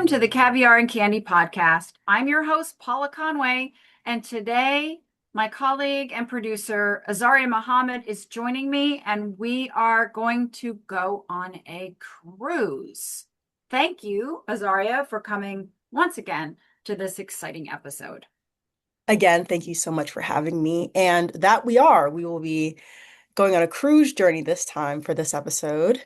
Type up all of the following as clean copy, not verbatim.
Welcome to the Caviar and Candy podcast. I'm your host, Paula Conway, and today my colleague and producer, Azaria Muhammad, is joining me, and we are going to go on a cruise. Thank you, Azaria, for coming once again to this exciting episode. Again, thank you so much for having me. And that we are. We will be going on a cruise journey this time for this episode.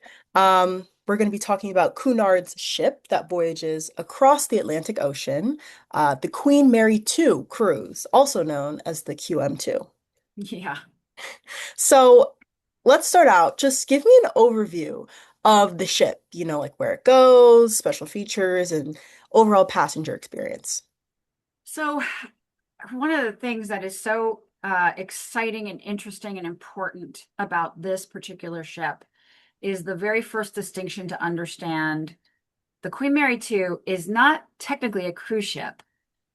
We're going to be talking about Cunard's ship that voyages across the Atlantic Ocean, the Queen Mary 2 cruise, also known as the QM2. Yeah. So let's start out. Just give me an overview of the ship, like where it goes, special features, and overall passenger experience. So, one of the things that is so exciting and interesting and important about this particular ship is the very first distinction to understand. The Queen Mary 2 is not technically a cruise ship.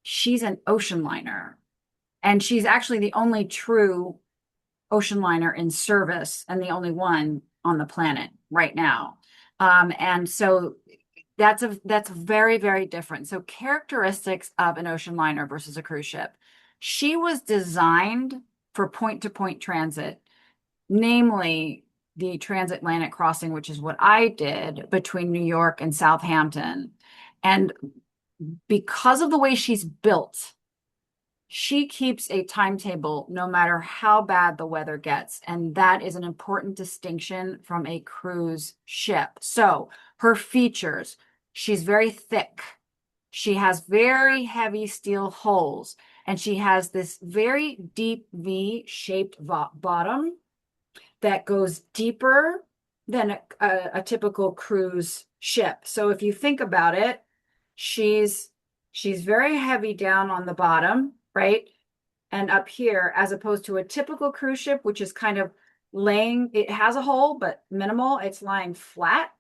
She's an ocean liner. And she's actually the only true ocean liner in service and the only one on the planet right now. And so that's very, very different. So characteristics of an ocean liner versus a cruise ship. She was designed for point-to-point transit, namely the transatlantic crossing, which is what I did between New York and Southampton. And because of the way she's built, she keeps a timetable no matter how bad the weather gets. And that is an important distinction from a cruise ship. So her features, she's very thick. She has very heavy steel hulls, and she has this very deep V-shaped bottom that goes deeper than a typical cruise ship. So if you think about it, she's very heavy down on the bottom, right? And up here, as opposed to a typical cruise ship, which is kind of laying, it has a hole, but minimal. It's lying flat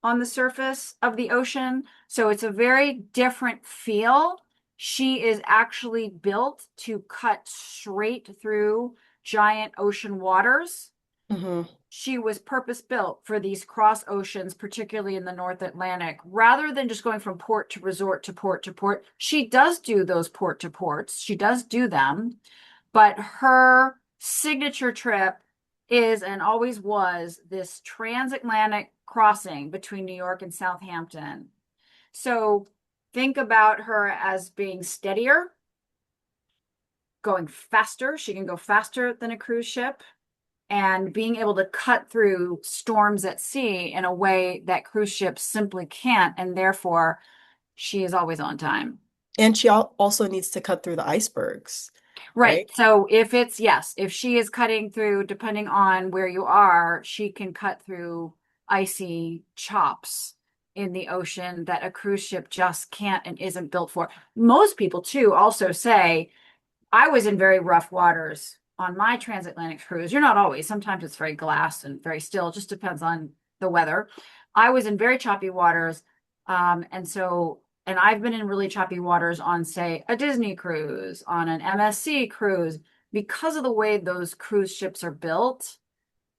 on the surface of the ocean. So it's a very different feel. She is actually built to cut straight through giant ocean waters. hmm She was purpose built for these cross oceans, particularly in the North Atlantic, rather than just going from port to resort to port to port. She does do those port to ports. She does do them, but her signature trip is and always was this transatlantic crossing between New York and Southampton. So think about her as being steadier, going faster. She can go faster than a cruise ship, and being able to cut through storms at sea in a way that cruise ships simply can't. And therefore, she is always on time. And she also needs to cut through the icebergs, Right. right? So if it's, yes, if she is cutting through, depending on where you are, she can cut through icy chops in the ocean that a cruise ship just can't and isn't built for. Most people, too, also say, I was in very rough waters on my transatlantic cruise. You're not always. Sometimes it's very glass and very still. It just depends on the weather. I was in very choppy waters. And I've been in really choppy waters on, say, a Disney cruise, on an MSC cruise. Because of the way those cruise ships are built,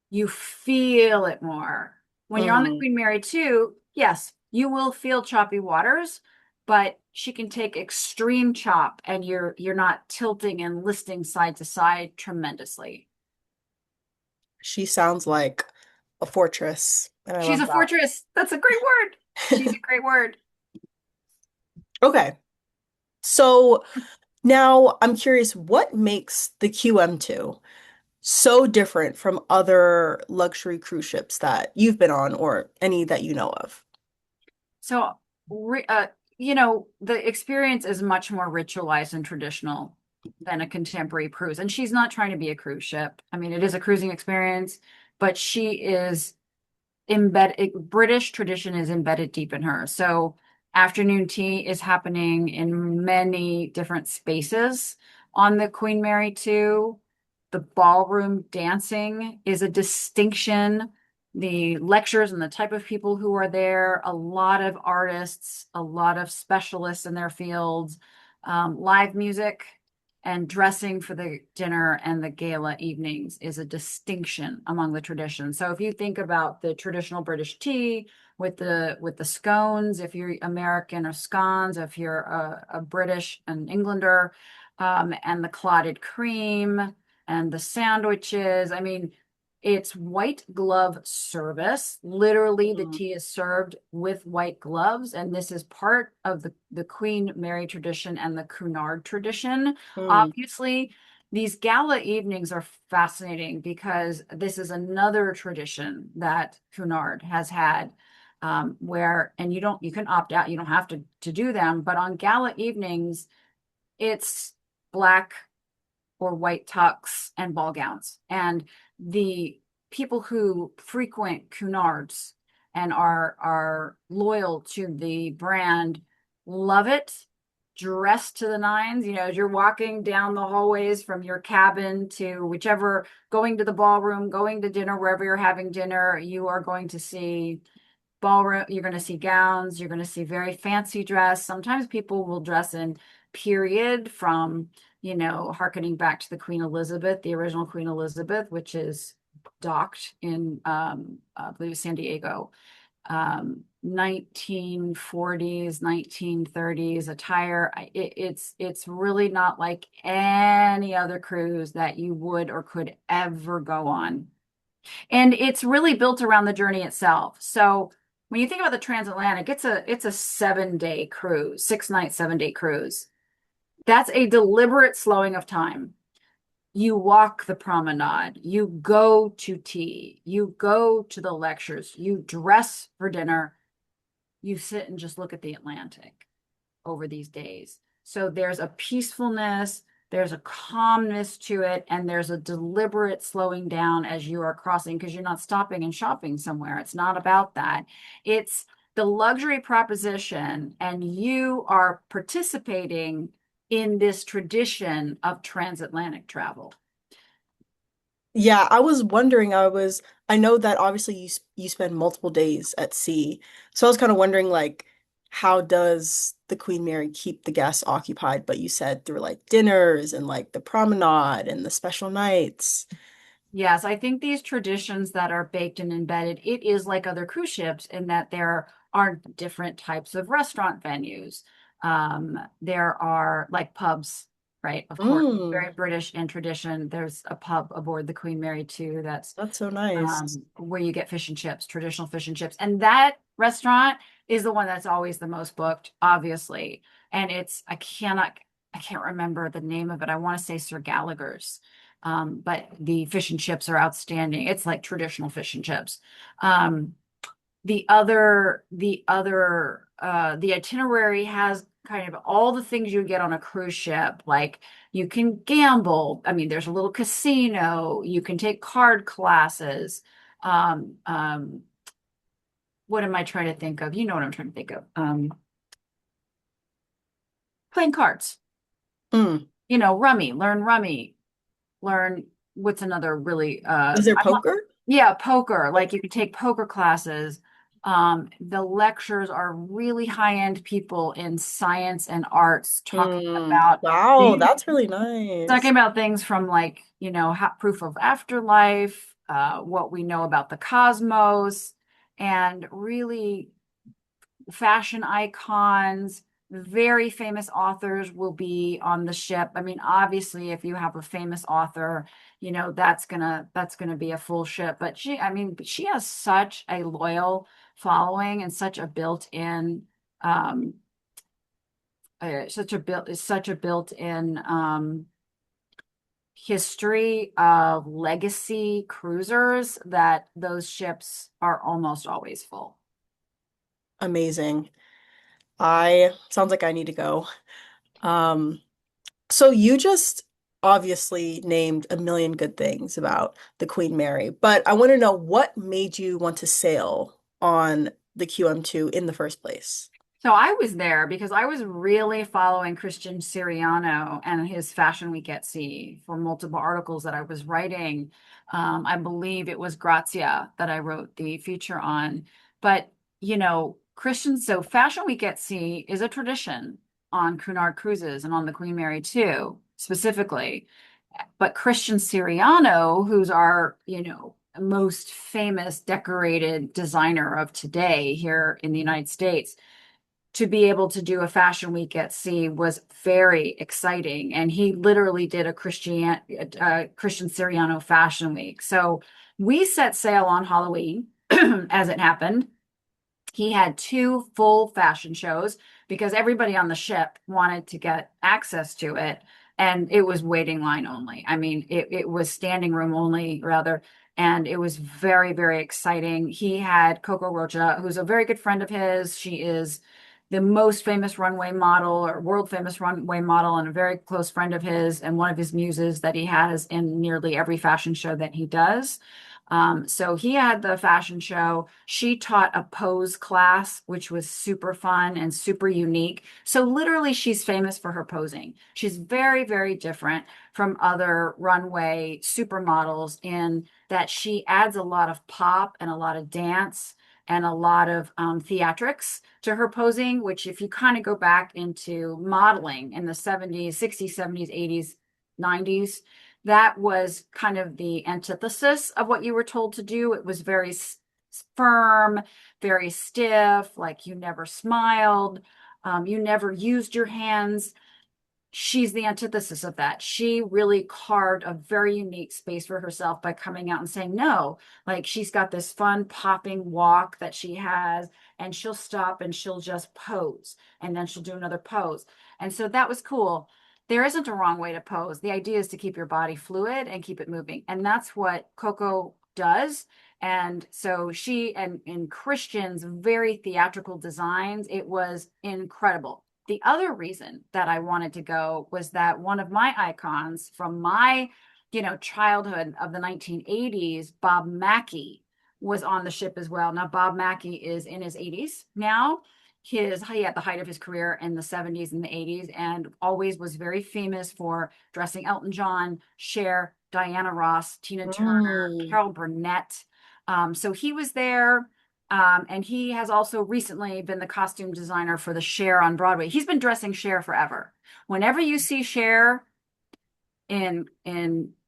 you feel it more. When you're on the hmm Queen Mary 2, yes, you will feel choppy waters, but she can take extreme chop and you're not tilting and listing side to side tremendously. She sounds like a fortress, and I She's love a that. fortress. That's a great word. She's a great word. Okay, so now I'm curious, what makes the QM2 so different from other luxury cruise ships that you've been on or any that you know of? So, the experience is much more ritualized and traditional than a contemporary cruise. And she's not trying to be a cruise ship. I mean, it is a cruising experience, but she is embedded, British tradition is embedded deep in her. So, afternoon tea is happening in many different spaces on the Queen Mary 2. The ballroom dancing is a distinction. The lectures and the type of people who are there, a lot of artists, a lot of specialists in their fields, live music. And dressing for the dinner and the gala evenings is a distinction among the traditions. So if you think about the traditional British tea with the scones, if you're American, or scones, if you're a British, an Englander, and the clotted cream and the sandwiches. I mean, it's white glove service. Literally, the Mm, tea is served with white gloves, and this is part of the Queen Mary tradition and the Cunard tradition. mm. Obviously, these gala evenings are fascinating because this is another tradition that Cunard has had, where, and you can opt out, you don't have to do them, but on gala evenings, it's black or white tux and ball gowns. And the people who frequent Cunards and are loyal to the brand love it. Dress to the nines, as you're walking down the hallways from your cabin to whichever, going to the ballroom, going to dinner, wherever you're having dinner, you are going to see ballroom, you're going to see gowns, you're going to see very fancy dress. Sometimes people will dress in period from, hearkening back to the Queen Elizabeth, the original Queen Elizabeth, which is docked in, I believe, San Diego, 1940s, 1930s attire. It's really not like any other cruise that you would or could ever go on. And it's really built around the journey itself. So when you think about the transatlantic, it's a 7 day cruise, 6 night, 7 day cruise. That's a deliberate slowing of time. You walk the promenade, you go to tea, you go to the lectures, you dress for dinner, you sit and just look at the Atlantic over these days. So there's a peacefulness, there's a calmness to it, and there's a deliberate slowing down as you are crossing, because you're not stopping and shopping somewhere. It's not about that. It's the luxury proposition, and you are participating in this tradition of transatlantic travel. Yeah, I was wondering, I know that obviously you spend multiple days at sea. So I was kind of wondering like how does the Queen Mary keep the guests occupied? But you said through like dinners and like the promenade and the special nights. Yes, I think these traditions that are baked and embedded, it is like other cruise ships in that there are different types of restaurant venues. There are like pubs, right? Of course, Mm, very British in tradition. There's a pub aboard the Queen Mary too that's, that's so nice. where you get fish and chips, traditional fish and chips. And that restaurant is the one that's always the most booked, obviously. And I can't remember the name of it. I want to say Sir Gallagher's. But the fish and chips are outstanding. It's like traditional fish and chips. Um, the itinerary has kind of all the things you get on a cruise ship. Like you can gamble. I mean, there's a little casino. You can take card classes. Um, um, what am I trying to think of? You know what I'm trying to think of. Playing cards. Mm. Rummy, learn what's another really Is there poker? yeah, poker. Like you can take poker classes. The lectures are really high-end people in science and arts Mm. Wow, things, that's really nice. talking about things from like, proof of afterlife, what we know about the cosmos, and really fashion icons, very famous authors will be on the ship. I mean, obviously, if you have a famous author, that's gonna be a full ship. But she has such a loyal following and such a built-in such a built-in history of legacy cruisers that those ships are almost always full. Amazing. I sounds like I need to go. Um, so you just obviously named a million good things about the Queen Mary, but I want to know what made you want to sail on the QM2 in the first place? So I was there because I was really following Christian Siriano and his Fashion Week at Sea for multiple articles that I was writing. I believe it was Grazia that I wrote the feature on. But, so Fashion Week at Sea is a tradition on Cunard cruises and on the Queen Mary too. specifically. But Christian Siriano, who's our, most famous decorated designer of today here in the United States, to be able to do a fashion week at sea was very exciting. And he literally did a Christian Siriano fashion week. So we set sail on Halloween as it happened. He had two full fashion shows because everybody on the ship wanted to get access to it. And it was waiting line only. I mean, it was standing room only, rather. And it was very, very exciting. He had Coco Rocha, who's a very good friend of his. She is the most famous runway model or world famous runway model and a very close friend of his and one of his muses that he has in nearly every fashion show that he does. So he had the fashion show. She taught a pose class, which was super fun and super unique. So literally, she's famous for her posing. She's very, very different from other runway supermodels in that she adds a lot of pop and a lot of dance and a lot of theatrics to her posing, which if you kind of go back into modeling in the 70s, 60s, 70s, 80s, 90s, that was kind of the antithesis of what you were told to do. It was very firm, very stiff, like you never smiled, you never used your hands. She's the antithesis of that. She really carved a very unique space for herself by coming out and saying no. Like she's got this fun popping walk that she has, and she'll stop and she'll just pose, and then she'll do another pose. And so that was cool. There isn't a wrong way to pose. The idea is to keep your body fluid and keep it moving. And that's what Coco does. And so she and in Christian's very theatrical designs, it was incredible. The other reason that I wanted to go was that one of my icons from my, childhood of the 1980s, Bob Mackie, was on the ship as well. Now, Bob Mackie is in his 80s now. He at the height of his career in the 70s and the 80s, and always was very famous for dressing Elton John, Cher, Diana Ross, Tina Turner, Mm. Carol Burnett. So he was there. And he has also recently been the costume designer for the Cher on Broadway. He's been dressing Cher forever. Whenever you see Cher in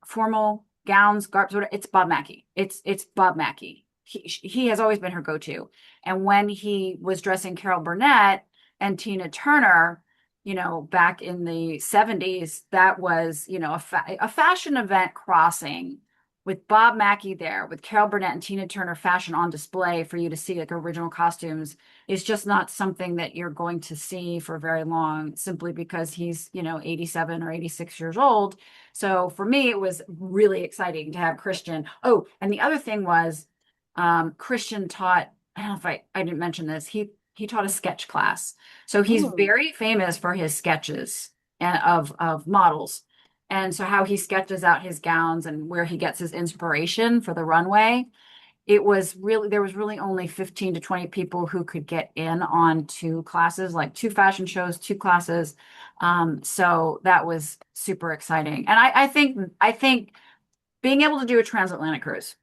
formal gowns, garbs, whatever, it's Bob Mackie. It's Bob Mackie. He has always been her go-to. And when he was dressing Carol Burnett and Tina Turner, back in the 70s, that was, a fashion event crossing with Bob Mackie there, with Carol Burnett and Tina Turner fashion on display for you to see like original costumes is just not something that you're going to see for very long simply because he's, 87 or 86 years old. So for me, it was really exciting to have Christian. Oh, and the other thing was Christian taught, I don't know if I didn't mention this, he taught a sketch class. So he's Mm. very famous for his sketches of models. And so how he sketches out his gowns and where he gets his inspiration for the runway, there was really only 15 to 20 people who could get in on two classes, like two fashion shows, two classes. So that was super exciting. And I think being able to do a transatlantic cruise,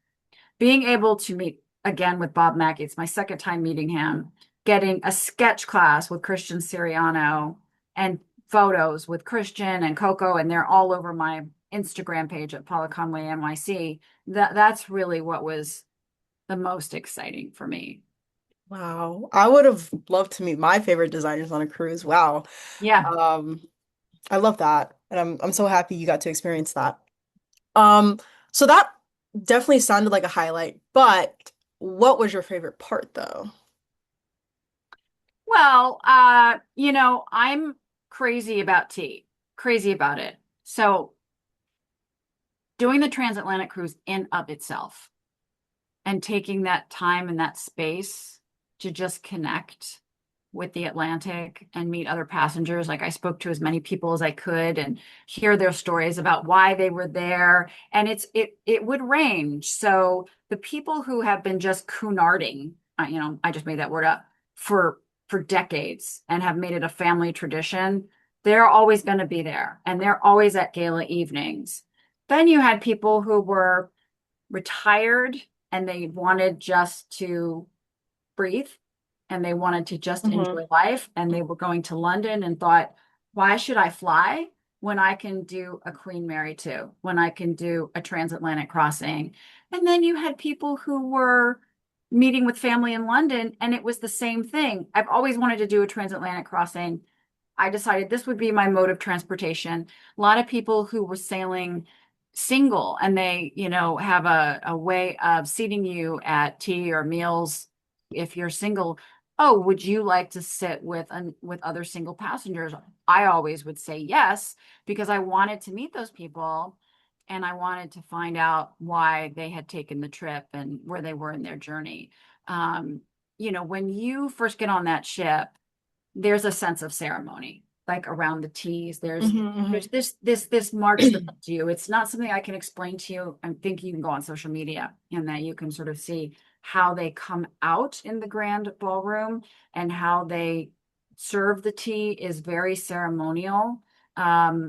being able to meet again with Bob Mackie, it's my second time meeting him, getting a sketch class with Christian Siriano and photos with Christian and Coco, and they're all over my Instagram page at Paula Conway NYC. That's really what was the most exciting for me. Wow. I would have loved to meet my favorite designers on a cruise. Wow. Yeah. Um, I love that. And I'm so happy you got to experience that. Um, so that definitely sounded like a highlight, but what was your favorite part though? Well, I'm crazy about tea, crazy about it. So doing the transatlantic cruise in of itself and taking that time and that space to just connect with the Atlantic and meet other passengers. Like I spoke to as many people as I could and hear their stories about why they were there. And it would range. So the people who have been just Cunarding, I just made that word up for decades and have made it a family tradition, they're always going to be there and they're always at gala evenings. Then you had people who were retired and they wanted just to breathe and they wanted to just Hmm. enjoy life and they were going to London and thought, why should I fly? when I can do a Queen Mary too, when I can do a transatlantic crossing. And then you had people who were meeting with family in London, and it was the same thing. I've always wanted to do a transatlantic crossing. I decided this would be my mode of transportation. A lot of people who were sailing single, and they, have a way of seating you at tea or meals if you're single. Oh, would you like to sit with other single passengers? I always would say yes, because I wanted to meet those people and I wanted to find out why they had taken the trip and where they were in their journey. Um, when you first get on that ship, there's a sense of ceremony, like around the teas. There's Hmm. Hmm. there's this march that they do. It's not something I can explain to you. I think you can go on social media and that you can sort of see how they come out in the grand ballroom and how they serve the tea is very ceremonial.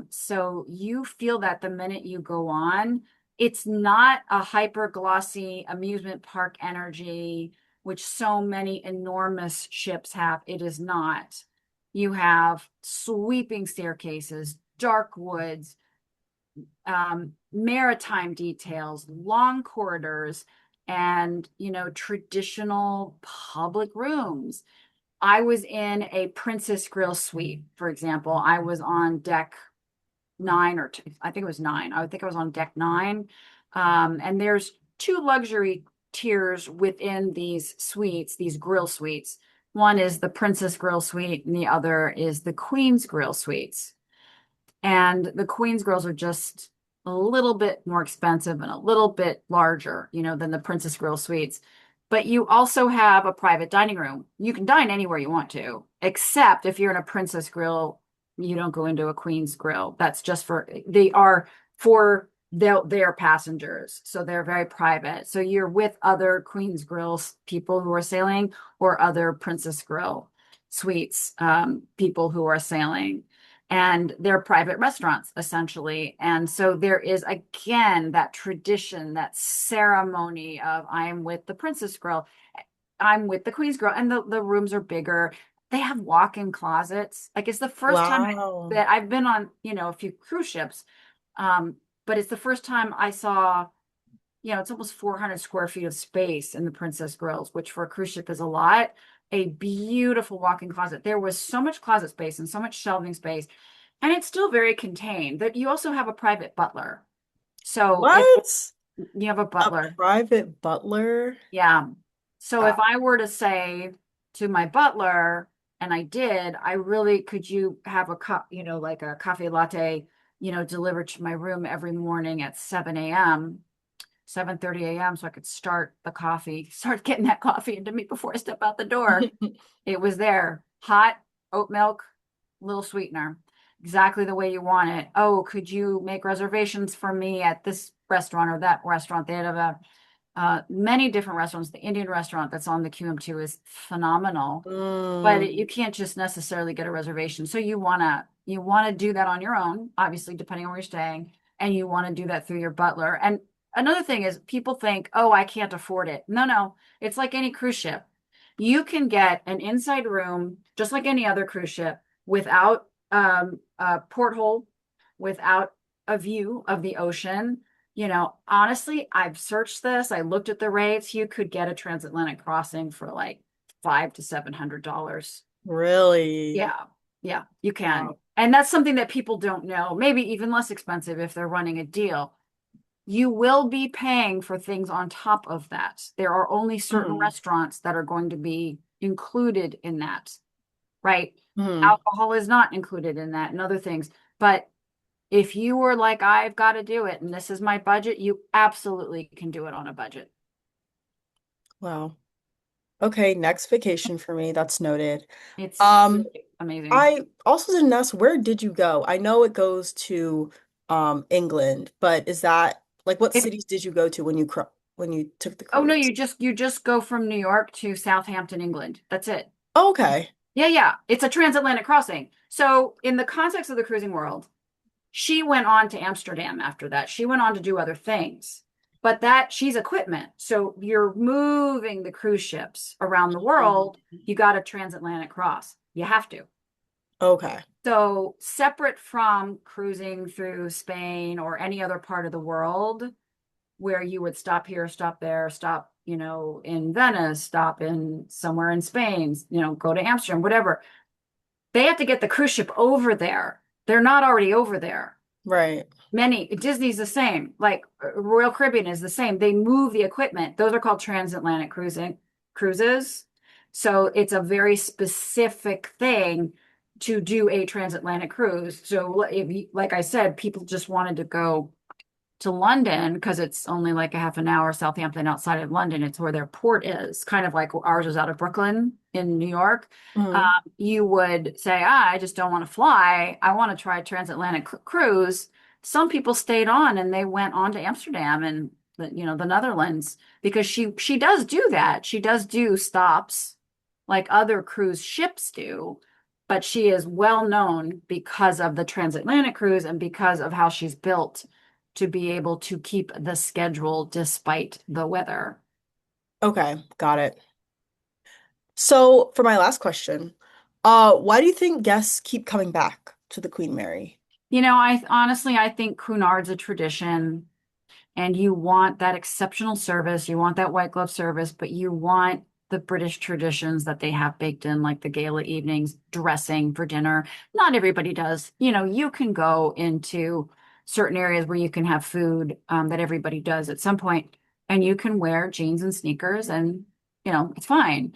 So you feel that the minute you go on, it's not a hyper glossy amusement park energy, which so many enormous ships have. It is not. You have sweeping staircases, dark woods, maritime details, long corridors, and, traditional public rooms. I was in a Princess Grill suite, for example. I was on deck nine or two, I think it was nine. I think I was on deck nine. And there's two luxury tiers within these suites, these grill suites. One is the Princess Grill Suite, and the other is the Queen's Grill Suites. And the Queen's grills are just a little bit more expensive and a little bit larger, than the Princess Grill suites. But you also have a private dining room. You can dine anywhere you want to, except if you're in a Princess Grill, you don't go into a Queen's Grill. That's just they are for their passengers. So they're very private. So you're with other Queen's Grills people who are sailing or other Princess Grill suites, people who are sailing, and they're private restaurants essentially. And so there is again that tradition, that ceremony of I'm with the Princess Grill, I'm with the Queen's Grill, and the rooms are bigger. They have walk-in closets. Like it's the first time Wow. that I've been on, a few cruise ships. But it's the first time I saw, it's almost 400 square feet of space in the Princess Grills, which for a cruise ship is a lot. A beautiful walk-in closet. There was so much closet space and so much shelving space, and it's still very contained. That you also have a private butler. So if What? you have a A butler, private butler? yeah. So Uh, if I were to say to my butler, and I did, I really, could you have a cup, like a coffee latte, delivered to my room every morning at 7 a.m., 7:30 a.m. so I could start getting that coffee into me before I step out the door. It was there. Hot, oat milk, little sweetener, exactly the way you want it. Oh, could you make reservations for me at this restaurant or that restaurant? They have many different restaurants. The Indian restaurant that's on the QM2 is phenomenal, but mm, you can't just necessarily get a reservation. So you wanna do that on your own, obviously, depending on where you're staying, and you want to do that through your butler. And another thing is people think, oh, I can't afford it. No, no, it's like any cruise ship. You can get an inside room just like any other cruise ship without a porthole, without a view of the ocean. Honestly, I've searched this. I looked at the rates. You could get a transatlantic crossing for like $500 to $700. really? Yeah, yeah, you can. Wow. And that's something that people don't know. Maybe even less expensive if they're running a deal. You will be paying for things on top of that. There are only certain Mm, restaurants that are going to be included in that, right? mm. Alcohol is not included in that and other things. But if you were like, I've got to do it and this is my budget, you absolutely can do it on a budget. Wow. Okay, next vacation for me. That's noted. It's Um, really amazing. I also didn't ask, where did you go? I know it goes to England, but is that like what If, cities did you go to when when you took the oh no, cruise? you just go from New York to Southampton, England. That's it. Oh, okay. Yeah, yeah. It's a transatlantic crossing. So in the context of the cruising world, she went on to Amsterdam after that. She went on to do other things. But that she's equipment. So you're moving the cruise ships around the world. You got a transatlantic cross. You have to. Okay. So separate from cruising through Spain or any other part of the world where you would stop here, stop there, stop, in Venice, stop in somewhere in Spain, go to Amsterdam, whatever. They have to get the cruise ship over there. They're not already over there. Right. Disney's the same. Like Royal Caribbean is the same. They move the equipment. Those are called transatlantic cruises. So it's a very specific thing to do a transatlantic cruise. So like I said, people just wanted to go to London because it's only like a half an hour Southampton outside of London. It's where their port is, kind of like ours is out of Brooklyn in New York. Mhm. You would say, I just don't want to fly. I want to try a transatlantic cruise. Some people stayed on and they went on to Amsterdam and the Netherlands because she does do that. She does do stops like other cruise ships do, but she is well known because of the transatlantic cruise and because of how she's built to be able to keep the schedule despite the weather. Okay, got it. So for my last question, why do you think guests keep coming back to the Queen Mary? I think Cunard's a tradition and you want that exceptional service, you want that white glove service, but you want the British traditions that they have baked in, like the gala evenings, dressing for dinner. Not everybody does. You can go into certain areas where you can have food that everybody does at some point, and you can wear jeans and sneakers, and it's fine.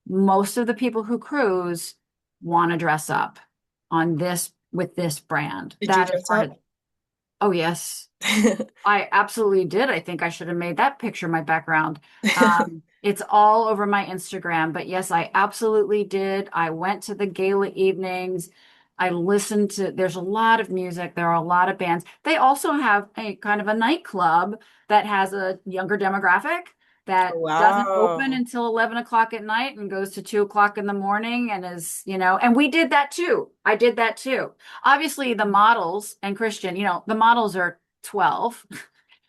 Most of the people who cruise want to dress up on this with this brand. Did you That is dress part of. up? Oh, yes. I absolutely did. I think I should have made that picture my background. It's all over my Instagram, but yes, I absolutely did. I went to the gala evenings. I listened to, there's a lot of music. There are a lot of bands. They also have a kind of a nightclub that has a younger demographic that doesn't open Wow. until 11 o'clock at night and goes to 2 o'clock in the morning and and we did that too. I did that too. Obviously, the models and Christian, the models are 12.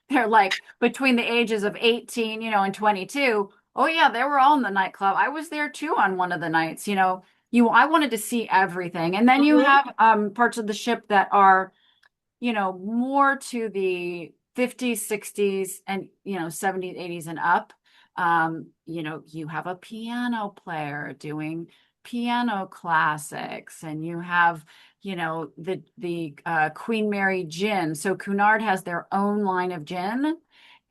They're like between the ages of 18, and 22. Oh yeah, they were all in the nightclub. I was there too on one of the nights, I wanted to see everything. And then you Mhm. have parts of the ship that are, more to the 50s, 60s and, 70s, 80s and up. You have a piano player doing piano classics and you have the Queen Mary gin. So Cunard has their own line of gin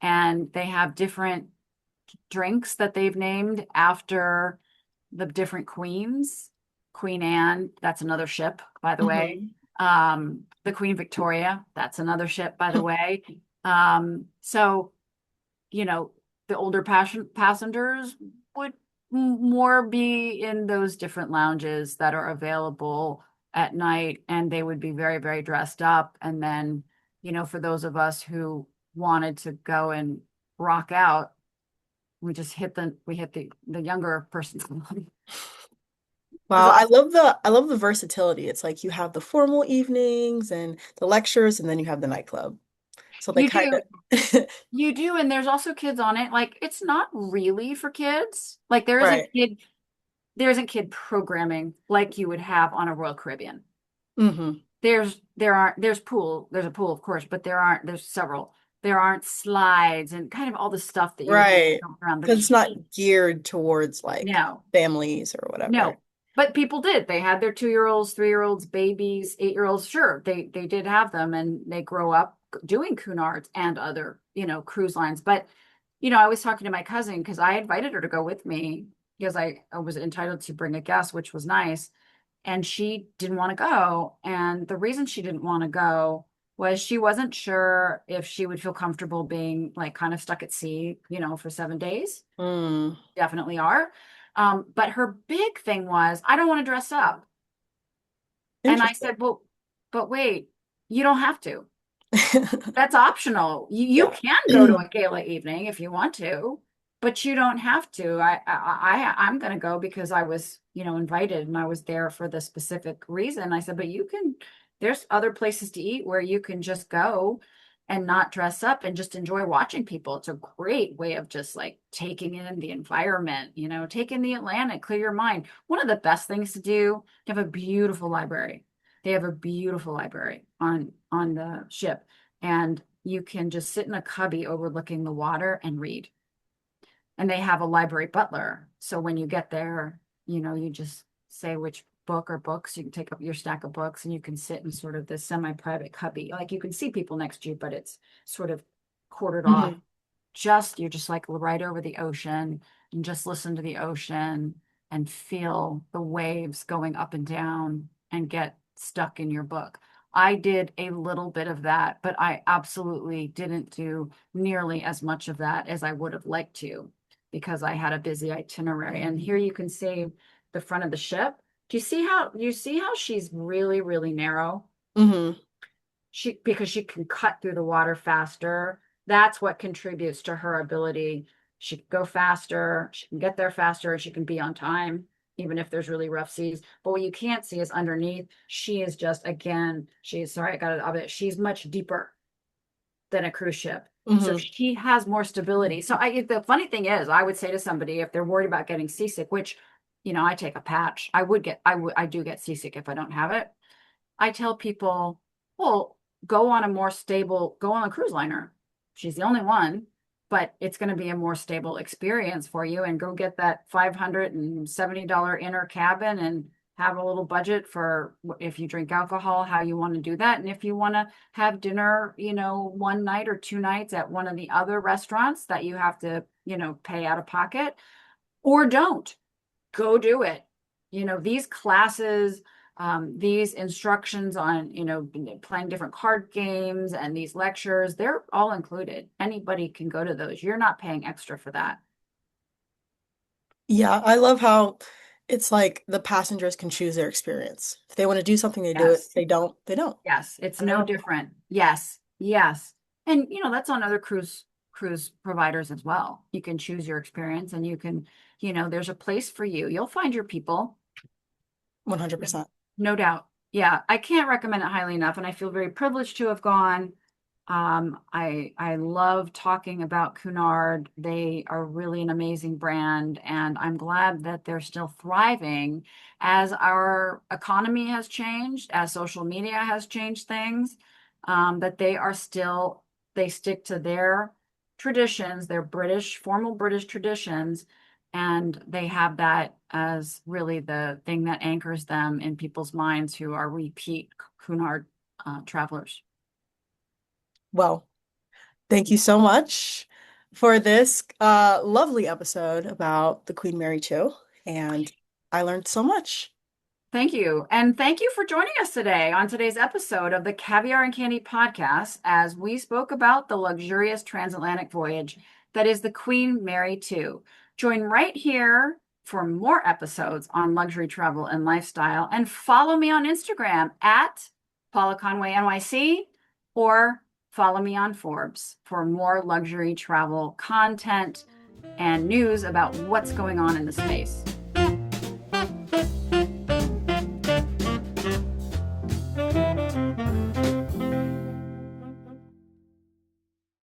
and they have different drinks that they've named after the different queens. Queen Anne, that's another ship, by the way. Mhm. The Queen Victoria, that's another ship, by the way. So, you know, the older passengers would more be in those different lounges that are available at night, and they would be very, very dressed up. And then, for those of us who wanted to go and rock out, we hit the younger person. It was Wow, I love the versatility. It's like you have the formal evenings and the lectures, and then you have the nightclub. So they you kind do, of you do, and there's also kids on it. Like it's not really for kids. Like right. there isn't kid programming like you would have on a Royal Caribbean. Hmm. There's a pool, of course, but there's several. There aren't slides and kind of all the stuff that you would think Right. around the Because it's key. not geared towards like No, families or whatever. no. But people did. They had their 2-year-olds, 3-year-olds, babies, 8-year-olds. Sure, they did have them and they grow up doing Cunards and other, cruise lines. But, I was talking to my cousin because I invited her to go with me because I was entitled to bring a guest, which was nice. And she didn't want to go. And the reason she didn't want to go was she wasn't sure if she would feel comfortable being like kind of stuck at sea, for 7 days. Mm, Definitely are. But her big thing was, I don't want to dress up. And I interesting. said, well, but wait, you don't have to. That's optional. You Yeah. can go to a gala evening if you want to, but you don't have to. I'm going to go because I was, invited and I was there for the specific reason. I said, but there's other places to eat where you can just go. and not dress up and just enjoy watching people. It's a great way of just like taking in the environment, take in the Atlantic, clear your mind. One of the best things to do, they have a beautiful library. They have a beautiful library on the ship, and you can just sit in a cubby overlooking the water and read. And they have a library butler. So when you get there, you just say which book or books. You can take up your stack of books and you can sit in sort of this semi-private cubby. Like you can see people next to you, but it's sort of quartered off. Hmm. You're just like right over the ocean and just listen to the ocean and feel the waves going up and down and get stuck in your book. I did a little bit of that, but I absolutely didn't do nearly as much of that as I would have liked to because I had a busy itinerary. And here you can see the front of the ship. Do you see how she's really, really narrow? Hmm. Because she can cut through the water faster. That's what contributes to her ability. She can go faster, she can get there faster, she can be on time, even if there's really rough seas. But what you can't see is underneath. She is just, again, sorry, I got it a bit. She's much deeper than a cruise ship. So Hmm. she has more stability. So the funny thing is, I would say to somebody if they're worried about getting seasick, which, I take a patch. I do get seasick if I don't have it. I tell people, well, go on a cruise liner. She's the only one, but it's going to be a more stable experience for you. And go get that $570 inner cabin and have a little budget for if you drink alcohol, how you want to do that. And if you want to have dinner, one night or two nights at one of the other restaurants that you have to, pay out of pocket, or don't go do it. These classes, these instructions on, playing different card games and these lectures, they're all included. Anybody can go to those. You're not paying extra for that. Yeah, I love how it's like the passengers can choose their experience. If they want to do something, they do it. If Yes. they don't, they don't. Yes. It's And I no love that. different. Yes. Yes. And that's on other cruise providers as well. You can choose your experience and you can, there's a place for you. You'll find your people. 100%. No doubt. Yeah, I can't recommend it highly enough, and I feel very privileged to have gone. I love talking about Cunard. They are really an amazing brand, and I'm glad that they're still thriving as our economy has changed, as social media has changed things. That they stick to their traditions, their formal British traditions, and they have that as really the thing that anchors them in people's minds who are repeat Cunard travelers. Well, thank you so much for this lovely episode about the Queen Mary 2. And I learned so much. Thank you. And thank you for joining us today on today's episode of the Caviar and Candy podcast as we spoke about the luxurious transatlantic voyage that is the Queen Mary 2. Join right here for more episodes on luxury travel and lifestyle and follow me on Instagram at Paula Conway NYC or follow me on Forbes for more luxury travel content and news about what's going on in the space.